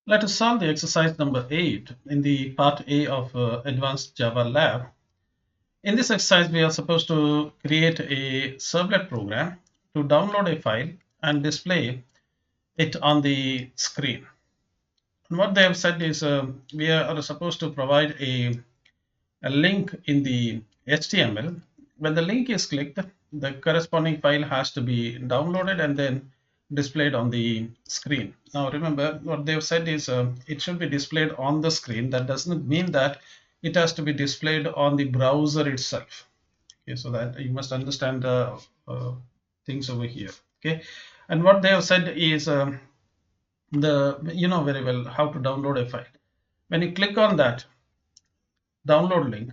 Let us solve the exercise number 8 in the part A of Advanced Java Lab. In this exercise, we are supposed to create a servlet program to download a file and display it on the screen. And what they have said is we are supposed to provide a link in the HTML. When the link is clicked, the corresponding file has to be downloaded and then displayed on the screen. Now remember, what they've said is it should be displayed on the screen. That doesn't mean that it has to be displayed on the browser itself. Okay, so that you must understand the things over here. Okay, and what they have said is you know very well how to download a file. When you click on that download link,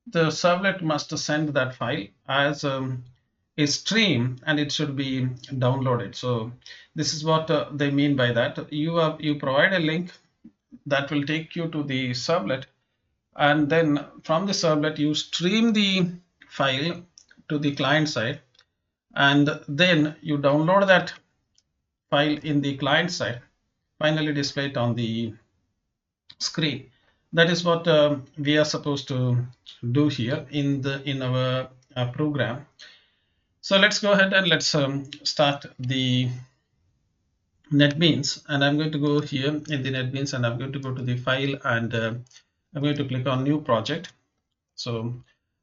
the servlet must send that file as a stream and it should be downloaded. So this is what they mean by that. You provide a link that will take you to the servlet, and then from the servlet you stream the file to the client side, and then you download that file in the client side, finally display it on the screen. That is what we are supposed to do here in our program. So let's go ahead and let's start the NetBeans, and I'm going to go here in the NetBeans and I'm going to go to the file, and I'm going to click on new project. So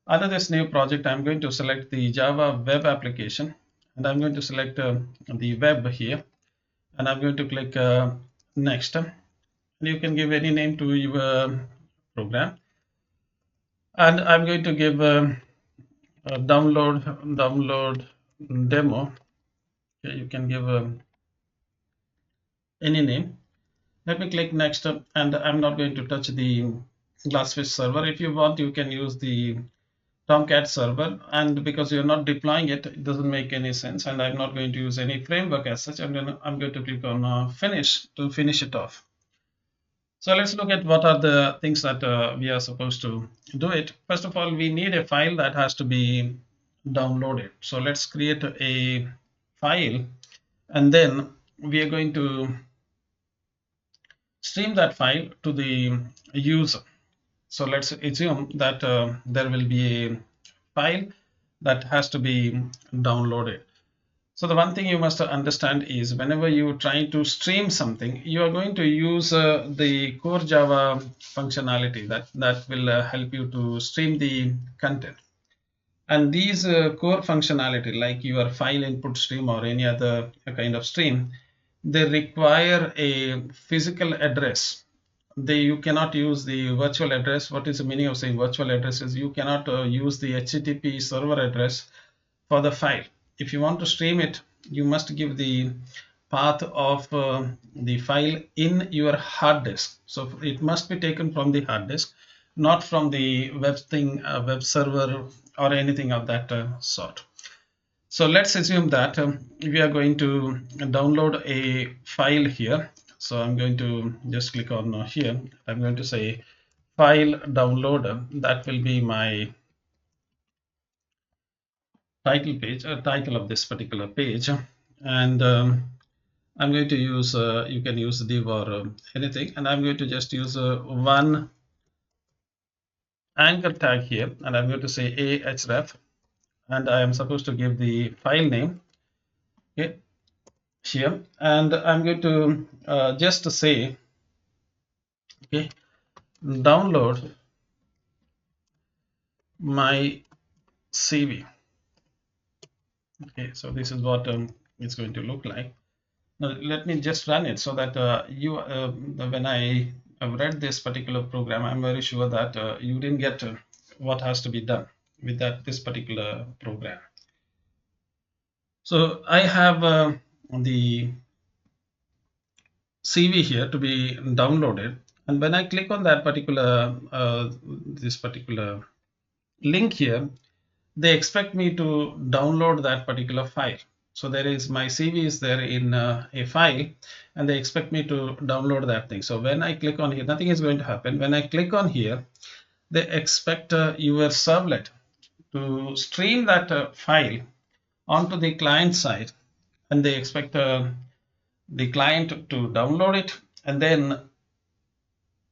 under this new project, I'm going to select the Java web application, and I'm going to select the web here, and I'm going to click next. And you can give any name to your program, and I'm going to give download demo. Okay, you can give any name. Let me click next, and I'm not going to touch the Glassfish server. If you want, you can use the Tomcat server, and because you're not deploying it, it doesn't make any sense, and I'm not going to use any framework as such. I'm going to click on finish to finish it off. So let's look at what are the things that we are supposed to do it. First of all, we need a file that has to be downloaded. So let's create a file, and then we are going to stream that file to the user. So let's assume that there will be a file that has to be downloaded. So the one thing you must understand is whenever you try to stream something, you are going to use the core Java functionality that will help you to stream the content. And these core functionality, like your file input stream or any other kind of stream, they require a physical address. You cannot use the virtual address. What is the meaning of saying virtual address is you cannot use the HTTP server address for the file. If you want to stream it, you must give the path of the file in your hard disk. So it must be taken from the hard disk, not from the web server or anything of that sort. So let's assume that we are going to download a file here. So I'm going to just click on here. I'm going to say file downloader. That will be my title page, title of this particular page. And I'm going to use, you can use div or anything. And I'm going to just use one anchor tag here. And I'm going to say ahref. And I am supposed to give the file name. Okay, here, and I'm going to just say, okay, download my CV. Okay, so this is what it's going to look like. Now let me just run it so that when I have read this particular program, I'm very sure that you didn't get what has to be done with this particular program. So I have the CV here to be downloaded, and when I click on that particular this particular link here, they expect me to download that particular file. So there is my CV is there in a file, and they expect me to download that thing. So when I click on here, nothing is going to happen. When I click on here, they expect your servlet to stream that file onto the client side, and they expect the client to download it and then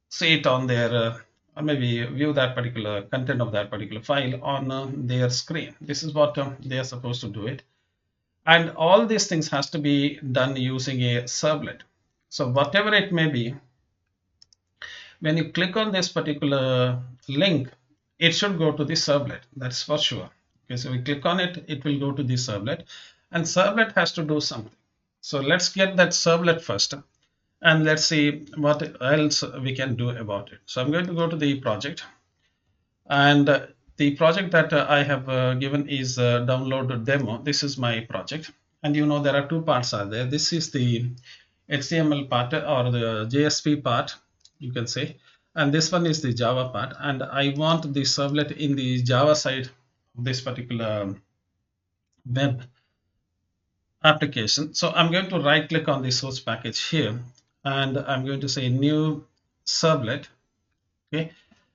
see it on their or maybe view that particular content of that particular file on their screen. This is what they are supposed to do it. And all these things has to be done using a servlet. So whatever it may be, when you click on this particular link, it should go to the servlet. That's for sure. Okay, so we click on it, it will go to the servlet, and servlet has to do something. So let's get that servlet first, and let's see what else we can do about it. So I'm going to go to the project, and the project that I have given is download demo. This is my project, and you know there are two parts are there. This is the HTML part or the JSP part, you can say, and this one is the Java part, and I want the servlet in the Java side of this particular web application. So I'm going to right click on the source package here, and I'm going to say new servlet. Okay,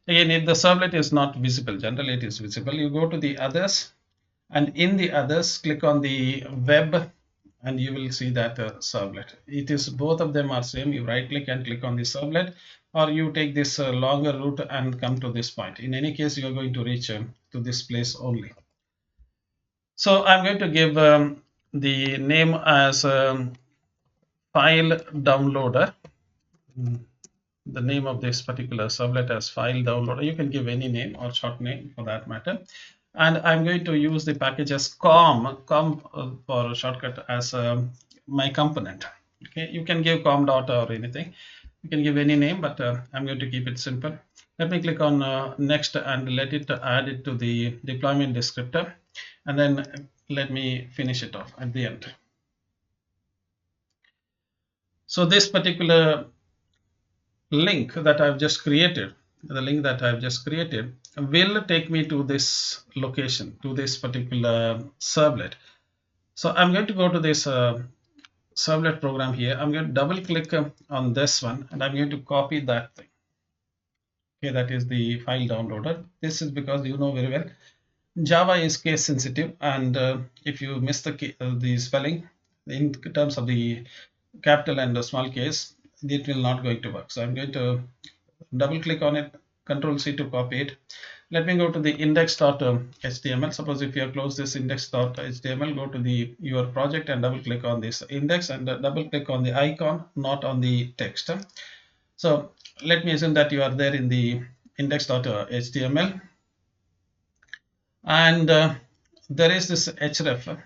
again, if the servlet is not visible, generally it is visible, you go to the others, and in the others click on the web, and you will see that servlet. It is, both of them are same. You right click and click on the servlet, or you take this longer route and come to this point. In any case, you are going to reach to this place only. So I'm going to give the name as file downloader. The name of this particular servlet as file downloader. You can give any name or short name for that matter. And I'm going to use the package as com for shortcut as my component. Okay, you can give com dot or anything. You can give any name, but I'm going to keep it simple. Let me click on next and let it add it to the deployment descriptor, and then let me finish it off at the end. So this particular link that I've just created, the link that I've just created will take me to this location, to this particular servlet. So I'm going to go to this servlet program here. I'm going to double click on this one, and I'm going to copy that thing. Okay, that is the file downloader. This is because you know very well Java is case sensitive, and if you miss the spelling in terms of the capital and the small case, it will not going to work. So I'm going to double click on it, Control C to copy it. Let me go to the index.html. Suppose if you have closed this index.html, go to the your project and double click on this index, and double click on the icon, not on the text. So let me assume that you are there in the index.html, and there is this href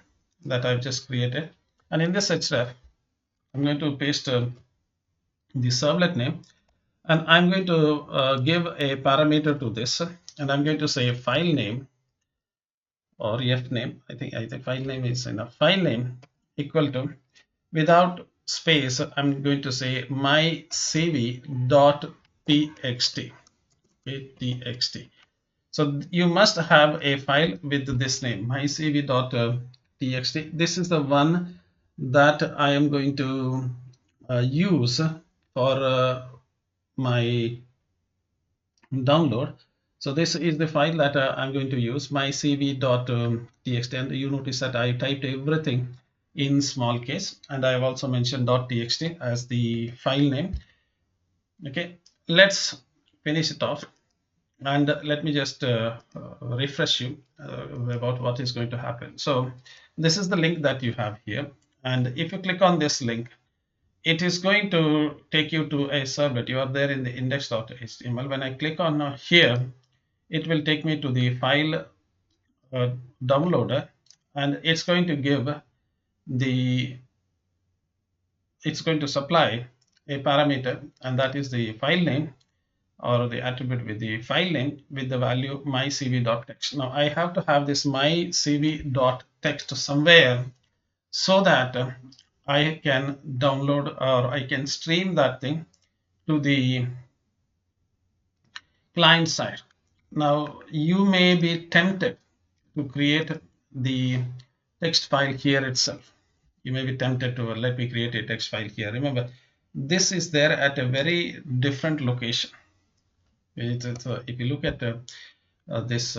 that I've just created, and in this href I'm going to paste the servlet name, and I'm going to give a parameter to this, and I'm going to say file name or f name. I think file name is enough. File name equal to, without space, I'm going to say my cv.txt. Okay, txt. So you must have a file with this name, mycv.txt. This is the one that I am going to use for my download. So this is the file that I'm going to use, mycv.txt, and you notice that I typed everything in small case, and I have also mentioned .txt as the file name. Okay, let's finish it off, and let me just refresh you about what is going to happen. So this is the link that you have here, and if you click on this link, it is going to take you to a servlet. You are there in the index.html. When I click on here, it will take me to the file downloader, and it's going to give the, it's going to supply a parameter, and that is the file name or the attribute with the file name with the value mycv.text. Now I have to have this mycv.text somewhere so that I can download or I can stream that thing to the client side. Now you may be tempted to create the text file here itself. You may be tempted to, let me create a text file here. Remember, this is there at a very different location. If you look at this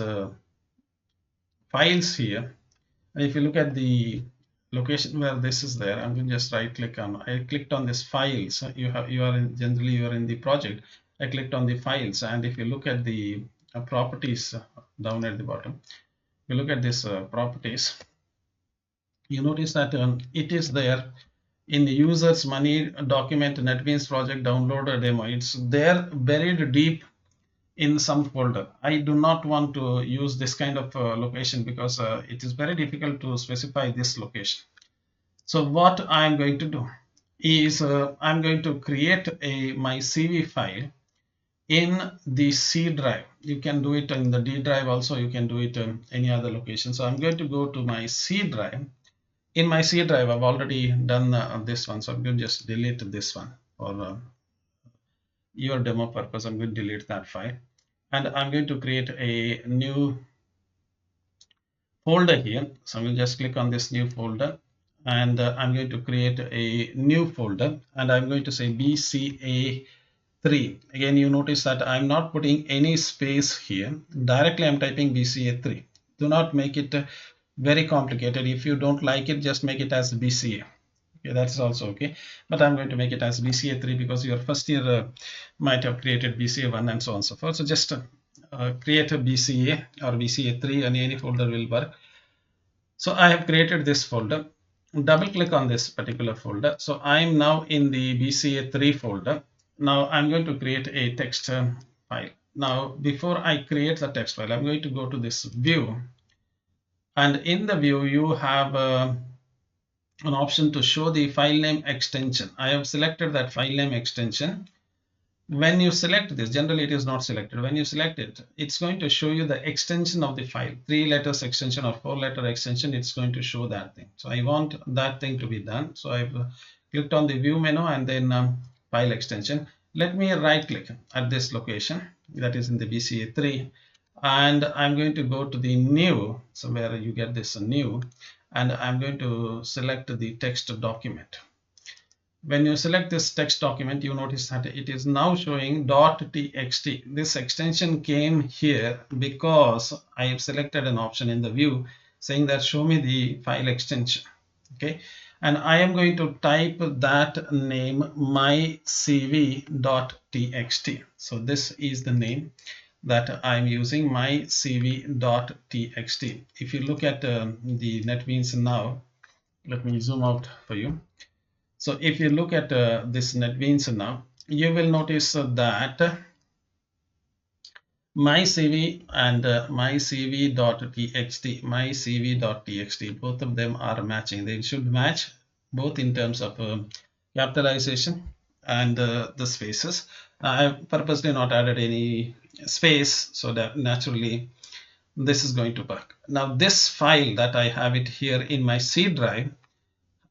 files here, and if you look at the location where this is there, I'm going to just right click on, I clicked on this files. Generally you are in the project. I clicked on the files, and if you look at the properties down at the bottom, you look at this properties, you notice that it is there in the users money document NetBeans project download demo. It's there buried deep in some folder. I do not want to use this kind of location because it is very difficult to specify this location. So what I'm going to do is I'm going to create a my CV file in the C drive. You can do it in the D drive also. You can do it in any other location. So I'm going to go to my C drive. In my C drive, I've already done this one. So I'm going to just delete this one for your demo purpose. I'm going to delete that file. And I'm going to create a new folder here. So I'm going to just click on this new folder, and I'm going to create a new folder, and I'm going to say BCA 3. Again, you notice that I'm not putting any space here. Directly I'm typing BCA 3. Do not make it very complicated. If you don't like it, just make it as BCA. Okay, that's also okay. But I'm going to make it as BCA 3 because your first year might have created BCA 1 and so on and so forth. So just create a BCA or BCA 3, and any folder will work. So I have created this folder. Double click on this particular folder. So I'm now in the BCA 3 folder. Now I'm going to create a text file. Now before I create the text file, I'm going to go to this view, and in the view you have an option to show the file name extension. I have selected that file name extension. When you select this, generally it is not selected. When you select it, it's going to show you the extension of the file, 3 letters extension or 4 letter extension. It's going to show that thing. So I want that thing to be done. So I've clicked on the view menu and then file extension. Let me right click at this location that is in the BCA 3, and I'm going to go to the new, so where you get this new, and I'm going to select the text document. When you select this text document, you notice that it is now showing .txt. This extension came here because I have selected an option in the view saying that show me the file extension. Okay, and I am going to type that name mycv.txt. So this is the name that I'm using, mycv.txt. If you look at the NetBeans now, let me zoom out for you. So if you look at this NetBeans now, you will notice that mycv and mycv.txt, both of them are matching. They should match both in terms of capitalization and the spaces. I have purposely not added any space, so that naturally this is going to work. Now this file that I have it here in my C drive,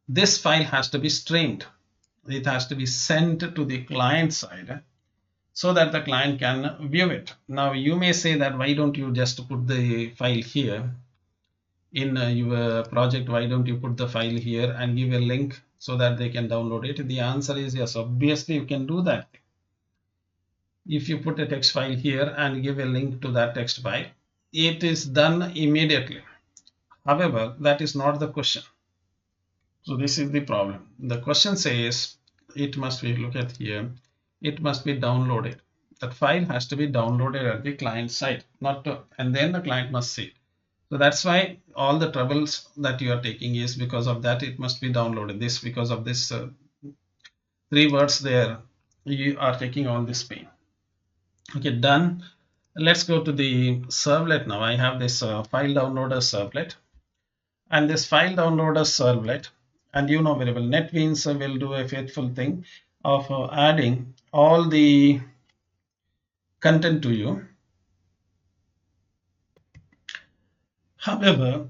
this file has to be streamed. It has to be sent to the client side so that the client can view it. Now you may say that why don't you just put the file here in your project? Why don't you put the file here and give a link so that they can download it? The answer is yes, obviously you can do that. If you put a text file here and give a link to that text file, it is done immediately. However, that is not the question. So this is the problem. The question says it must be, look at here, it must be downloaded. That file has to be downloaded at the client side, not to, and then the client must see it. So that's why all the troubles that you are taking is because of that. It must be downloaded. This because of this 3 words there, you are taking all this pain. Okay, done. Let's go to the servlet now. I have this file downloader servlet, and this file downloader servlet, and you know very well NetBeans will do a faithful thing of adding all the content to you. However,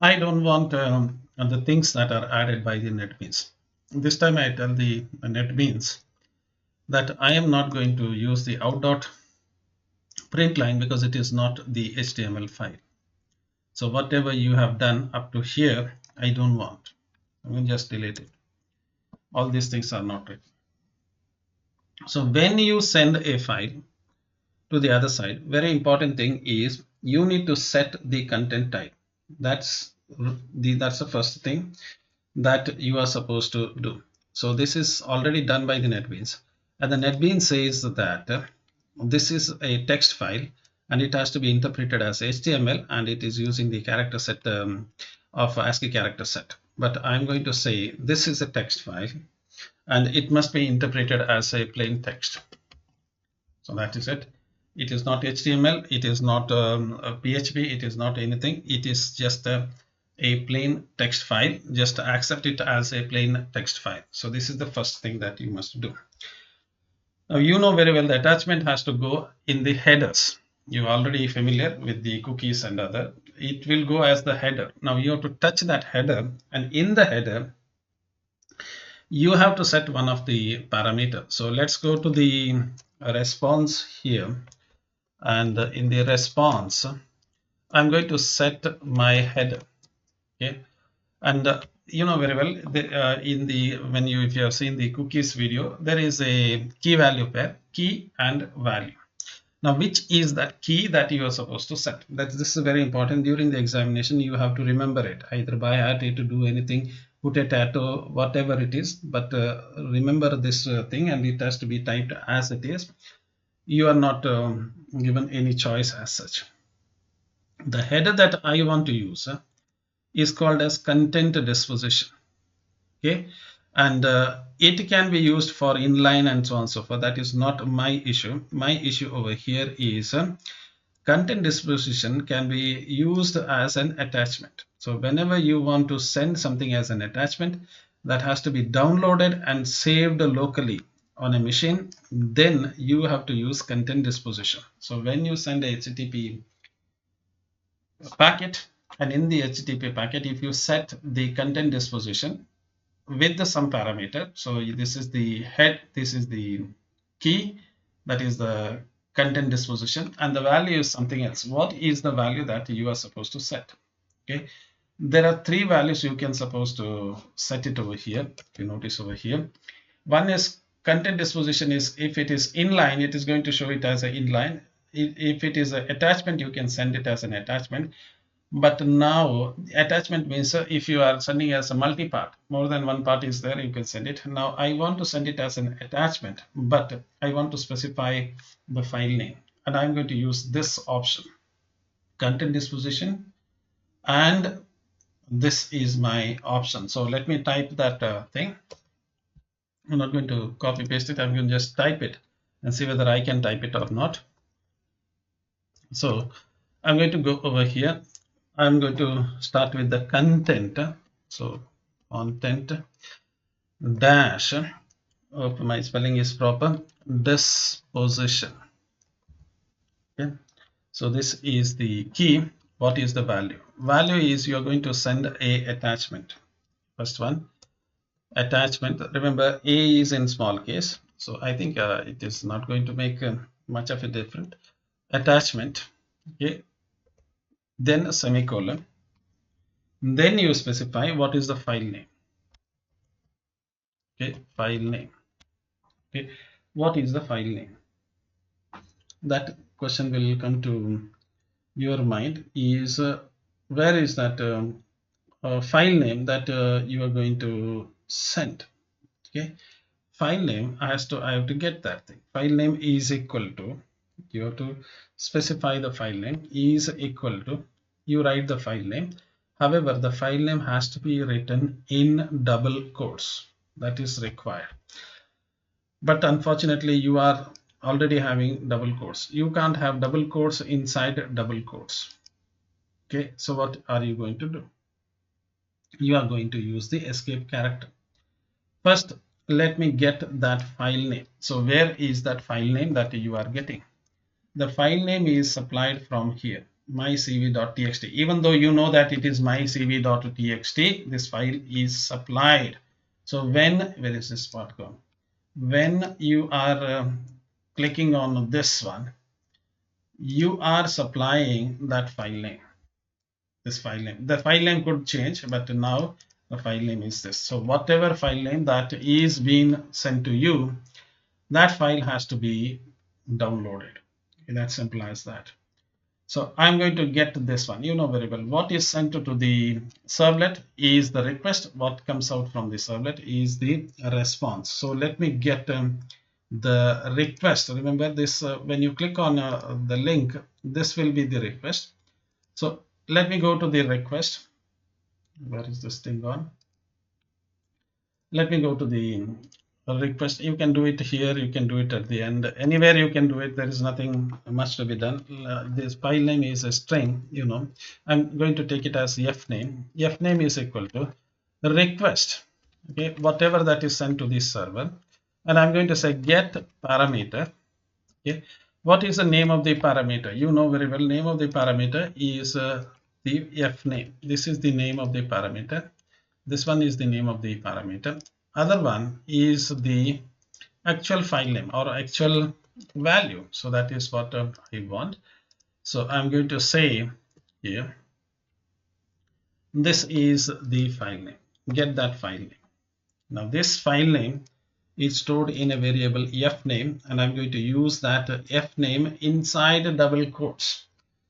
I don't want the things that are added by the NetBeans. This time I tell the NetBeans that I am not going to use the out.println line because it is not the HTML file. So whatever you have done up to here, I don't want. I will just delete it. All these things are not written. So when you send a file to the other side, very important thing is you need to set the content type. That's That's the first thing that you are supposed to do. So this is already done by the NetBeans, and the NetBeans says that this is a text file and it has to be interpreted as HTML, and it is using the character set of ASCII character set. But I'm going to say this is a text file and it must be interpreted as a plain text. So that is it. It is not HTML, it is not a PHP, it is not anything. It is just a plain text file. Just accept it as a plain text file. So this is the first thing that you must do. Now you know very well the attachment has to go in the headers. You're already familiar with the cookies and other. It will go as the header. Now you have to touch that header, and in the header you have to set one of the parameters. So let's go to the response here, and in the response I'm going to set my header. Okay, and you know very well in the when you if you have seen the cookies video, there is a key value pair, key and value. Now which is that key that you are supposed to set? This is very important. During the examination you have to remember it, either by heart, to do anything, put a tattoo, whatever it is, but remember this thing, and it has to be typed as it is. You are not given any choice as such. The header that I want to use is called as content disposition. Okay, and it can be used for inline and so on and so forth. That is not my issue. My issue over here is content disposition can be used as an attachment. So whenever you want to send something as an attachment, that has to be downloaded and saved locally on a machine, then you have to use content disposition. So when you send a HTTP packet, and in the HTTP packet, if you set the content disposition with some parameter, so this is the head, this is the key, that is the content disposition, and the value is something else. What is the value that you are supposed to set? Okay, there are three values you can supposed to set it over here. If you notice over here, one is content disposition is if it is inline, it is going to show it as an inline. If it is an attachment, you can send it as an attachment. But now attachment means if you are sending as a multi-part, more than one part is there, you can send it. Now I want to send it as an attachment, but I want to specify the file name, and I'm going to use this option, content disposition, and this is my option. So let me type that thing. I'm not going to copy paste it. I'm going to just type it and see whether I can type it or not. So I'm going to go over here. I'm going to start with the content. So content dash, hope my spelling is proper, disposition. Okay, so this is the key. What is the value? Value is you're going to send a attachment. First one, attachment. Remember, A is in small case, so I think it is not going to make much of a difference. Attachment. Okay, then a semicolon. Then you specify what is the file name. Okay, file name. Okay, what is the file name? That question will come to your mind is where is that file name that you are going to send. Okay, file name I have to get that thing. File name is equal to, you have to specify the file name is equal to, you write the file name. However, the file name has to be written in double quotes. That is required. But unfortunately, you are already having double quotes. You can't have double quotes inside double quotes. Okay, so what are you going to do? You are going to use the escape character. First, let me get that file name. So where is that file name that you are getting? The file name is supplied from here, mycv.txt. Even though you know that it is mycv.txt, this file is supplied. So where is this part gone? When you are clicking on this one, you are supplying that file name, this file name. The file name could change, but now the file name is this. So whatever file name that is being sent to you, that file has to be downloaded. Okay, that's simple as that. So I'm going to get this one. You know very well what is sent to the servlet is the request. What comes out from the servlet is the response. So let me get the request. Remember this, when you click on the link, this will be the request. So let me go to the request. Where is this thing gone? Let me go to the request. You can do it here, you can do it at the end, anywhere you can do it. There is nothing much to be done. This file name is a string, you know. I'm going to take it as f name. F name is equal to request, okay, whatever that is sent to this server, and I'm going to say get parameter. Okay, what is the name of the parameter? You know very well, name of the parameter is the f name. This is the name of the parameter. This one is the name of the parameter. Other one is the actual file name or actual value. So that is what I want. So I'm going to say here, this is the file name. Get that file name. Now this file name is stored in a variable f name, and I'm going to use that f name inside double quotes.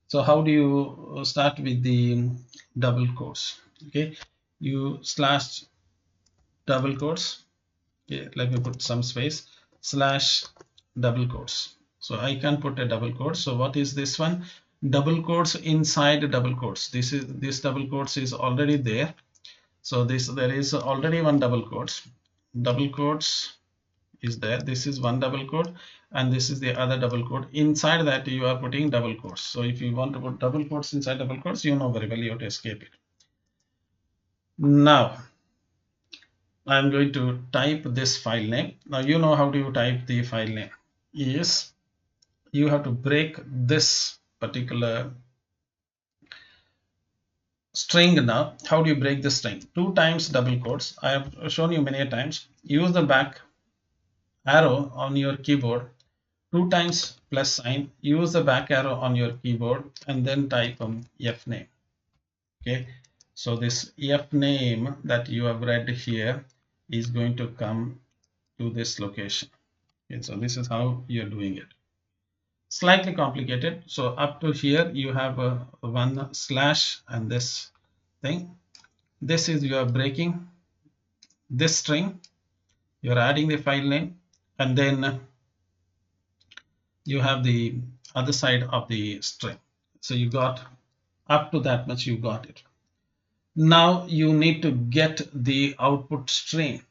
So how do you start with the double quotes? Okay, you slash double quotes. Okay, let me put some space, slash double quotes. So I can put a double quote. So what is this one? Double quotes inside double quotes. This double quotes is already there. So there is already one double quotes. Double quotes is there. This is one double quote, and this is the other double quote. Inside that you are putting double quotes. So if you want to put double quotes inside double quotes, you know very well you have to escape it. Now I'm going to type this file name. Now you know how do you type the file name. Is you have to break this particular string. Now how do you break this string? 2 times double quotes. I have shown you many times. Use the back arrow on your keyboard. 2 times plus sign. Use the back arrow on your keyboard and then type f name. Okay, so this f name that you have read here is going to come to this location. Okay, so this is how you're doing it. Slightly complicated. So up to here you have one slash and this thing. This is you are breaking this string. You're adding the file name, and then you have the other side of the string. So you got up to that much, you got it. Now you need to get the output stream.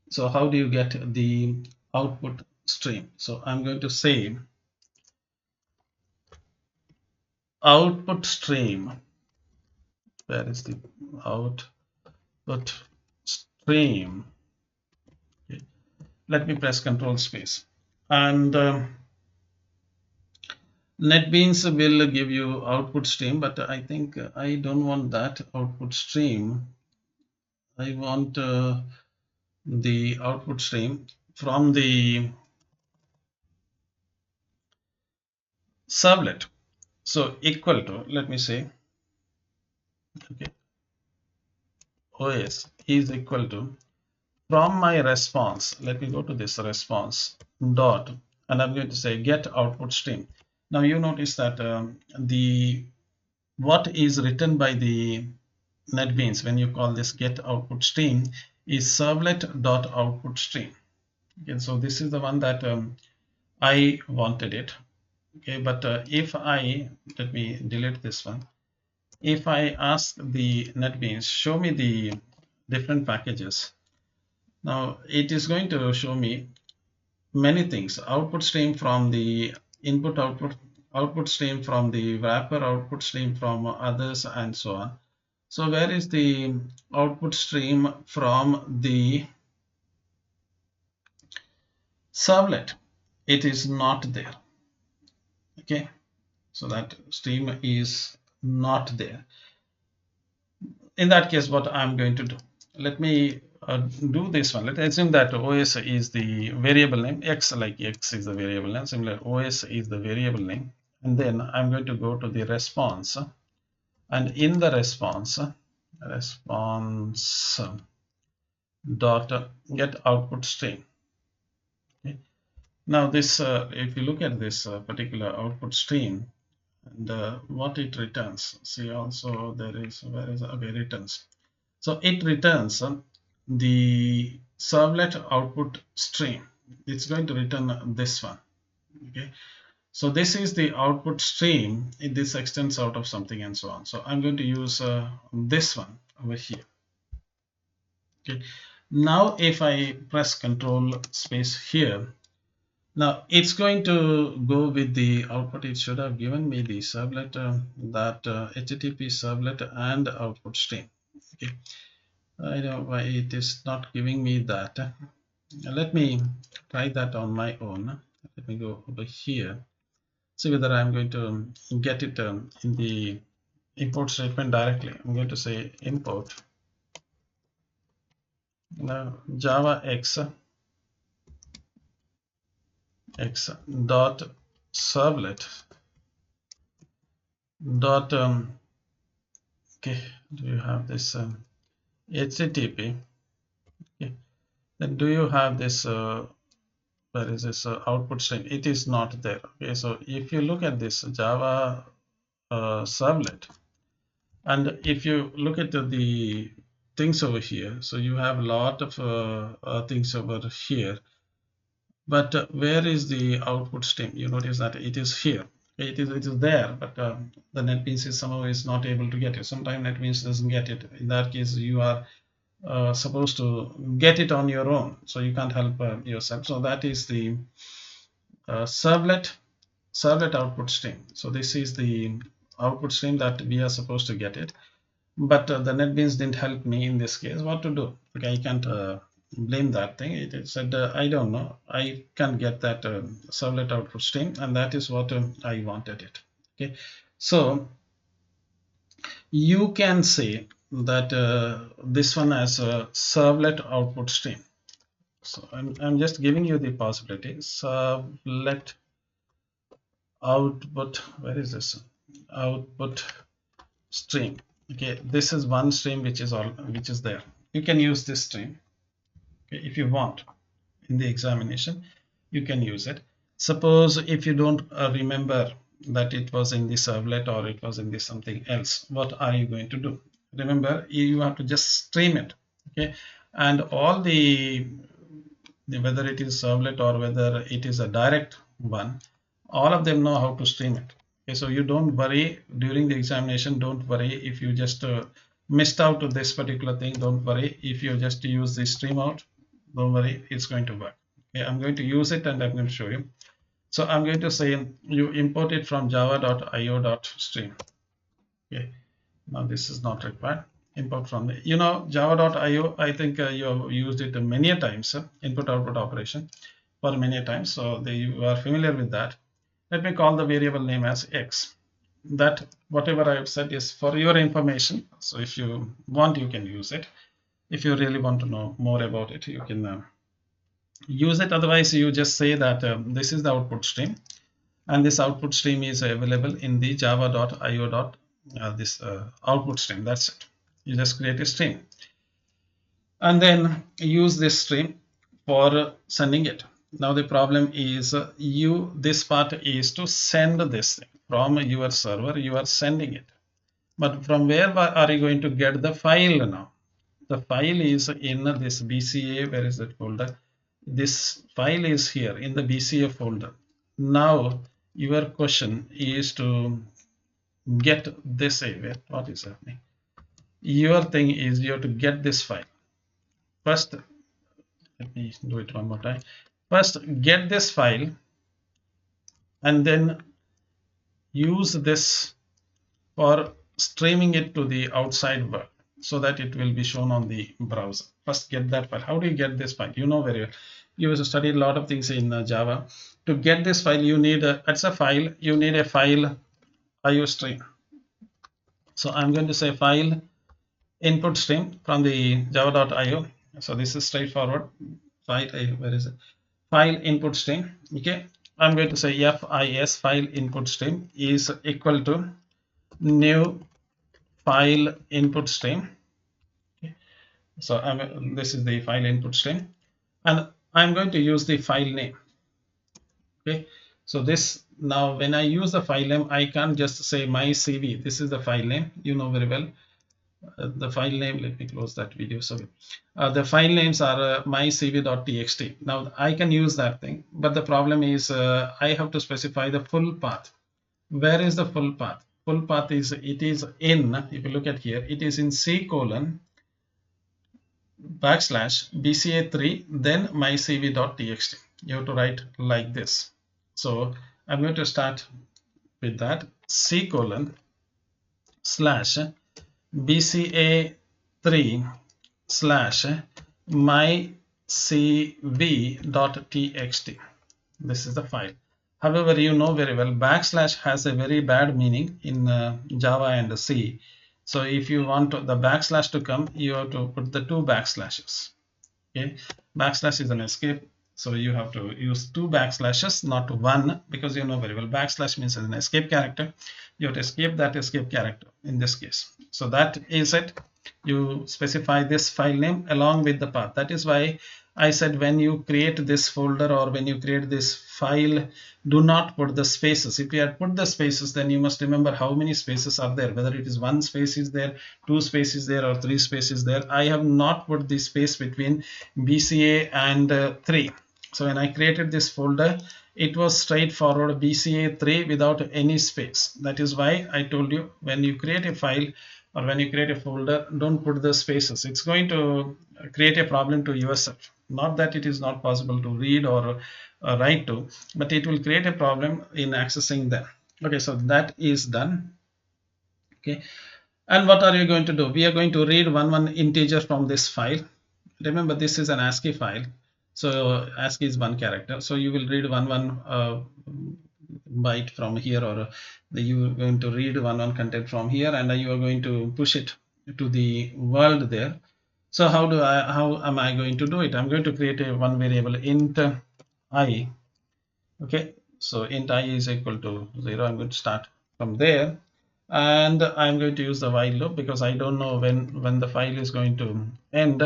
So how do you get the output stream? So I'm going to say output stream. Where is the output stream? Okay. Let me press Control space, and NetBeans will give you output stream, but I think I don't want that output stream. I want the output stream from the servlet. So equal to, let me say, okay, OS is equal to from my response. Let me go to this response dot, and I'm going to say get output stream. Now you notice that the what is written by the NetBeans when you call this get output stream is servlet dot output stream. Okay, so this is the one that I wanted it. Okay, but if I let me delete this one. If I ask the NetBeans show me the different packages, now it is going to show me many things. Output stream from the input, output stream from the wrapper, output stream from others, and so on. So where is the output stream from the servlet? It is not there. Okay, so that stream is not there. In that case, what I'm going to do, let me do this one. Let's assume that OS is the variable name, X, like X is the variable name, similar OS is the variable name, and then I'm going to go to the response, and in the response dot get output stream. Okay. Now this if you look at this particular output stream, and what it returns. See, also there is, where is, okay, returns. So it returns the servlet output stream. It's going to return this one. Okay, so this is the output stream. This extends out of something and so on. So I'm going to use this one over here. Okay, now if I press Control space here, now it's going to go with the output. It should have given me the servlet, that HTTP servlet and output stream. Okay, I don't know why it is not giving me that. Let me try that on my own. Let me go over here. See whether I'm going to get it in the import statement directly. I'm going to say import Java x dot servlet dot okay. Do you have this HTTP? Okay. Then do you have this? Where is this output string? It is not there. Okay, so if you look at this Java servlet, and if you look at the things over here, so you have a lot of things over here, but where is the output stream? You notice that it is here. It is there, but the NetBeans is somehow is not able to get it. Sometimes NetBeans doesn't get it. In that case, you are supposed to get it on your own, so you can't help yourself. So that is the servlet output stream. So this is the output stream that we are supposed to get it, but the NetBeans didn't help me in this case. What to do? Okay, I can't blame that thing. It said I don't know, I can't get that servlet output stream, and that is what I wanted it. Okay, so you can say that this one has a servlet output stream. So I'm just giving you the possibility. Servlet output, where is this output stream? Okay, this is one stream which is there. You can use this stream. Okay, if you want in the examination, you can use it. Suppose if you don't remember that it was in the servlet or it was in the something else, what are you going to do? Remember, you have to just stream it. Okay, and all the whether it is servlet or whether it is a direct one, all of them know how to stream it. Okay, so you don't worry during the examination. Don't worry if you just missed out to this particular thing. Don't worry if you just use the stream out. Don't worry, it's going to work. Okay, I'm going to use it and I'm going to show you. So I'm going to say you import it from java.io.stream. Okay, now this is not required. Import from the, java.io, I think you have used it many times, input output operation for many times, so you are familiar with that. Let me call the variable name as x. That whatever I have said is for your information, so if you want you can use it. If you really want to know more about it, you can use it. Otherwise you just say that this is the output stream, and this output stream is available in the java.io. This output stream. That's it. You just create a stream and then use this stream for sending it. Now the problem is this part is to send this thing from your server. You are sending it, but from where are you going to get the file now? The file is in this BCA. Where is that folder? This file is here in the BCA folder. Now your question is to get this away. What is happening? Your thing is you have to get this file. First, let me do it one more time. First, get this file and then use this for streaming it to the outside world so that it will be shown on the browser. First, get that file. How do you get this file? You know very well. You have studied a lot of things in Java. To get this file, you need it's a file. You need a file IO stream. So I'm going to say file input stream from the java.io. So this is straightforward. File, where is it? File input stream. Okay, I'm going to say FIS file input stream is equal to new file input stream. Okay. So this is the file input stream, and I'm going to use the file name. Okay, So this, now when I use the file name, I can't just say my CV. This is the file name, you know very well. The file name, let me close that video. Sorry. The file names are mycv.txt. Now I can use that thing, but the problem is I have to specify the full path. Where is the full path? Full path is, it is in, if you look at here, it is in C colon backslash BCA3, then mycv.txt. You have to write like this. So I'm going to start with that, C colon slash BCA3 slash mycv.txt. This is the file. However, you know very well, backslash has a very bad meaning in Java and C. So if you want the backslash to come, you have to put the two backslashes. Okay, backslash is an escape, so you have to use two backslashes, not one, because you know very well backslash means an escape character. You have to escape that escape character in this case. So that is it. You specify this file name along with the path. That is why I said when you create this folder or when you create this file, do not put the spaces. If you had put the spaces, then you must remember how many spaces are there, whether it is one space is there, two spaces there, or three spaces there. I have not put the space between BCA and 3. So when I created this folder, it was straightforward BCA3 without any space. That is why I told you, when you create a file or when you create a folder, don't put the spaces. It's going to create a problem to yourself. Not that it is not possible to read or write to, but it will create a problem in accessing them. Okay, so that is done. Okay, and what are you going to do? We are going to read one integer from this file. Remember, this is an ASCII file, so ASCII is one character. So you will read one byte from here, or you are going to read one content from here, and you are going to push it to the world there. So how am I going to do it? I'm going to create a one variable int I. Okay, so int I is equal to 0. I'm going to start from there, and I'm going to use the while loop because I don't know when the file is going to end.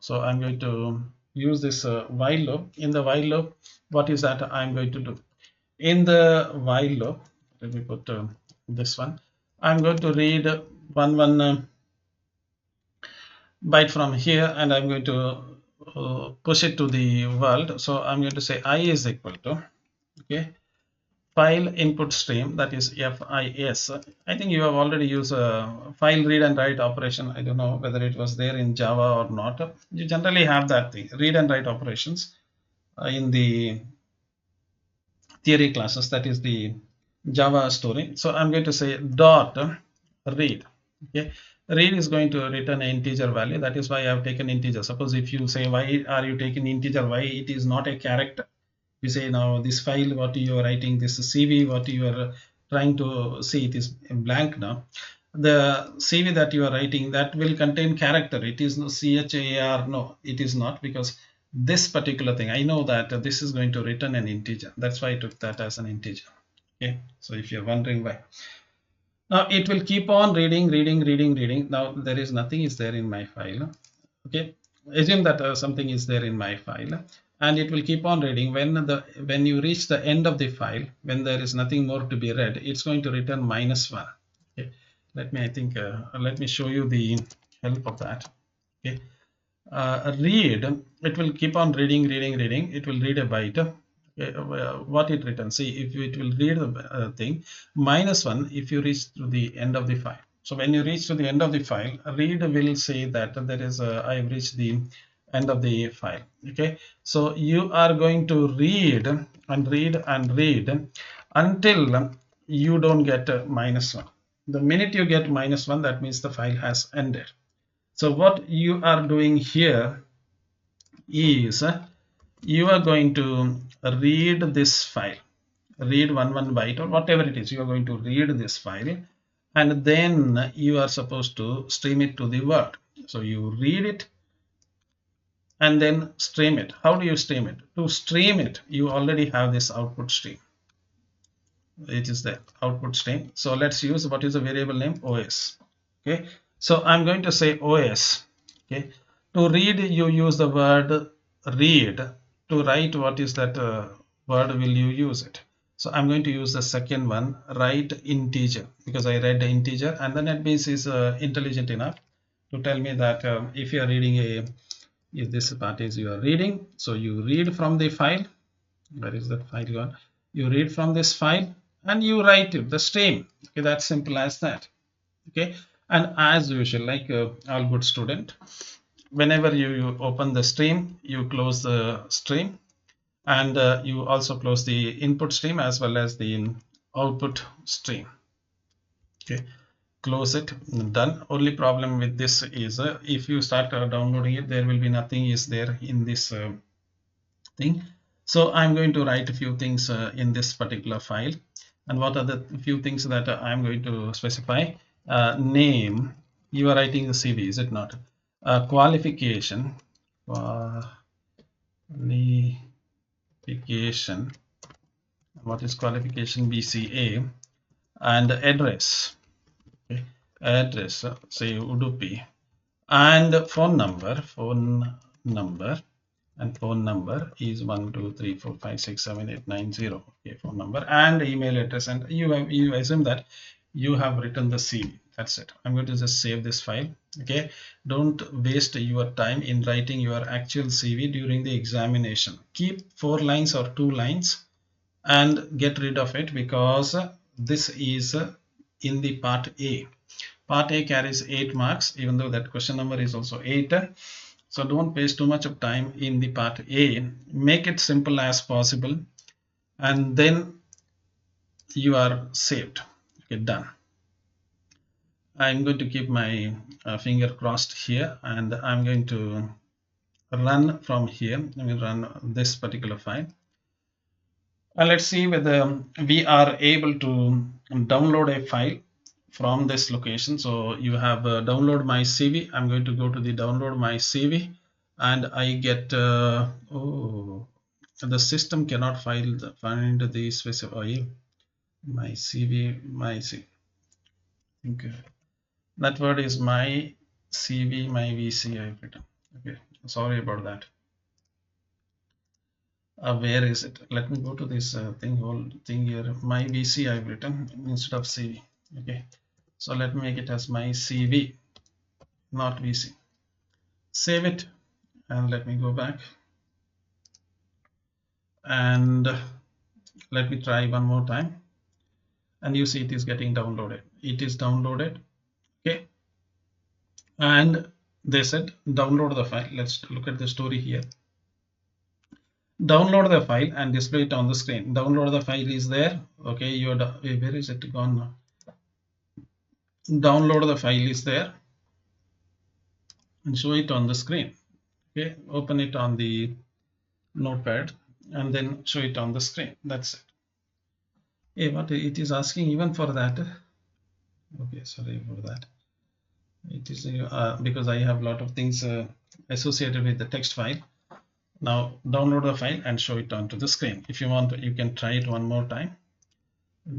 So I'm going to use this while loop. In the while loop, what is that I'm going to do? In the while loop, let me put this one. I'm going to read one byte from here, and I'm going to push it to the world. So I'm going to say I is equal to, okay, file input stream, that is FIS. I think you have already used a file read and write operation. I don't know whether it was there in Java or not. You generally have that thing, read and write operations in the theory classes. That is the Java story. So I'm going to say dot read. Okay, read is going to return an integer value. That is why I have taken integer. Suppose if you say why are you taking integer, why it is not a character. You say now this file what you are writing, this CV what you are trying to see, it is blank now. The CV that you are writing, that will contain character. It is no char. No, it is not, because this particular thing, I know that this is going to return an integer. That's why I took that as an integer. Okay, so if you're wondering why, now it will keep on reading. Now there is nothing is there in my file. Okay, assume that something is there in my file, and it will keep on reading. When you reach the end of the file, when there is nothing more to be read, it's going to return -1. Okay, let me show you the help of that. Okay, read, it will keep on reading. It will read a byte. Okay, what it returns, see, if it will read the thing -1 if you reach to the end of the file. So when you reach to the end of the file, read will say that there is I have reached the end of the file. Okay, so you are going to read until you don't get -1. The minute you get -1, that means the file has ended. So what you are doing here is you are going to read this file, read one byte or whatever it is. You are going to read this file, and then you are supposed to stream it to the world. So you read it and then stream it. How do you stream it? To stream it, you already have this output stream. It is the output stream. So let's use, what is the variable name? OS. Okay, so I'm going to say OS. Okay, to read you use the word read. To write, what is that word will you use it? So I'm going to use the second one, write integer, because I read the integer, and the NetBeans is intelligent enough to tell me that if you are reading if this part is you are reading, so you read from the file. Where is that file gone? You read from this file and you write it, the stream. Okay, that's simple as that. Okay, and as usual, like all good student, whenever you open the stream, you close the stream, and you also close the input stream as well as the output stream. Okay, close it, done. Only problem with this is if you start downloading it, there will be nothing is there in this thing. So I'm going to write a few things in this particular file. And what are the few things that I'm going to specify? Name, you are writing the CV, is it not? Qualification, qualification, what is qualification? BCA, and address, okay. Address, say Udupi, and phone number, and phone number is 123456789 okay, phone number, and email address, and you assume that you have written the CV. That's it. I'm going to just save this file. Okay, don't waste your time in writing your actual CV during the examination. Keep 4 lines or 2 lines and get rid of it, because this is in the part A. Part A carries 8 marks, even though that question number is also 8. So don't waste too much of time in the part A. Make it simple as possible, and then you are saved. Okay, done. I'm going to keep my finger crossed here, and I'm going to run from here. Let me run this particular file. And let's see whether we are able to download a file from this location. So you have download my CV. I'm going to go to the download my CV, and I get oh, the system cannot find the specified my CV. Okay, that word is my CV, my VC I've written. Okay, sorry about that. Where is it? Let me go to this whole thing here. My VC I've written instead of CV. Okay, so let me make it as my CV, not VC. Save it, and let me go back, and let me try one more time, and you see it is getting downloaded. It is downloaded. Okay, and they said download the file. Let's look at the story here. Download the file and display it on the screen. Download the file is there. Okay, where is it gone now? Download the file is there, and show it on the screen. Okay, open it on the notepad and then show it on the screen. That's it. Hey, what it is asking even for that? Okay, sorry for that. It is because I have a lot of things associated with the text file. Now download the file and show it onto the screen. If you want, you can try it one more time.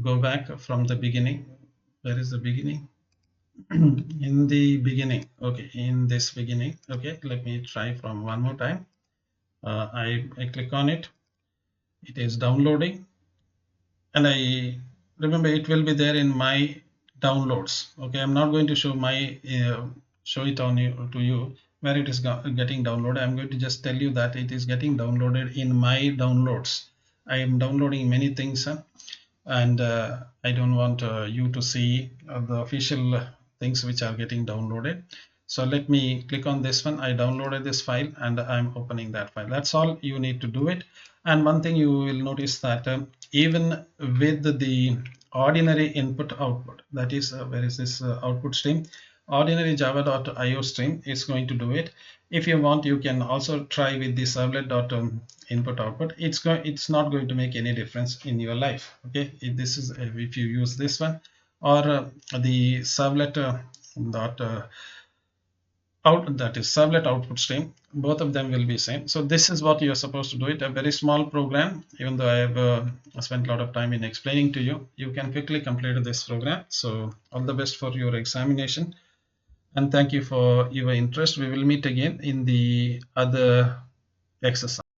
Go back from the beginning. Where is the beginning? In the beginning. Okay, in this beginning. Okay, let me try from one more time. I click on it. It is downloading, and I remember it will be there in my downloads. Okay, I'm not going to show my show it on you to you where it is getting downloaded. I'm going to just tell you that it is getting downloaded in my downloads. I am downloading many things, and I don't want you to see the official things which are getting downloaded. So let me click on this one. I downloaded this file and I'm opening that file. That's all you need to do it. And one thing you will notice that even with the ordinary input output, that is where is this output stream, ordinary java.io stream is going to do it. If you want, you can also try with the servlet.input output. It's not going to make any difference in your life. Okay, if you use this one or the servlet that is servlet output stream, both of them will be same. So this is what you are supposed to do it. A very small program, even though I have spent a lot of time in explaining to you, you can quickly complete this program. So all the best for your examination, and thank you for your interest. We will meet again in the other exercise.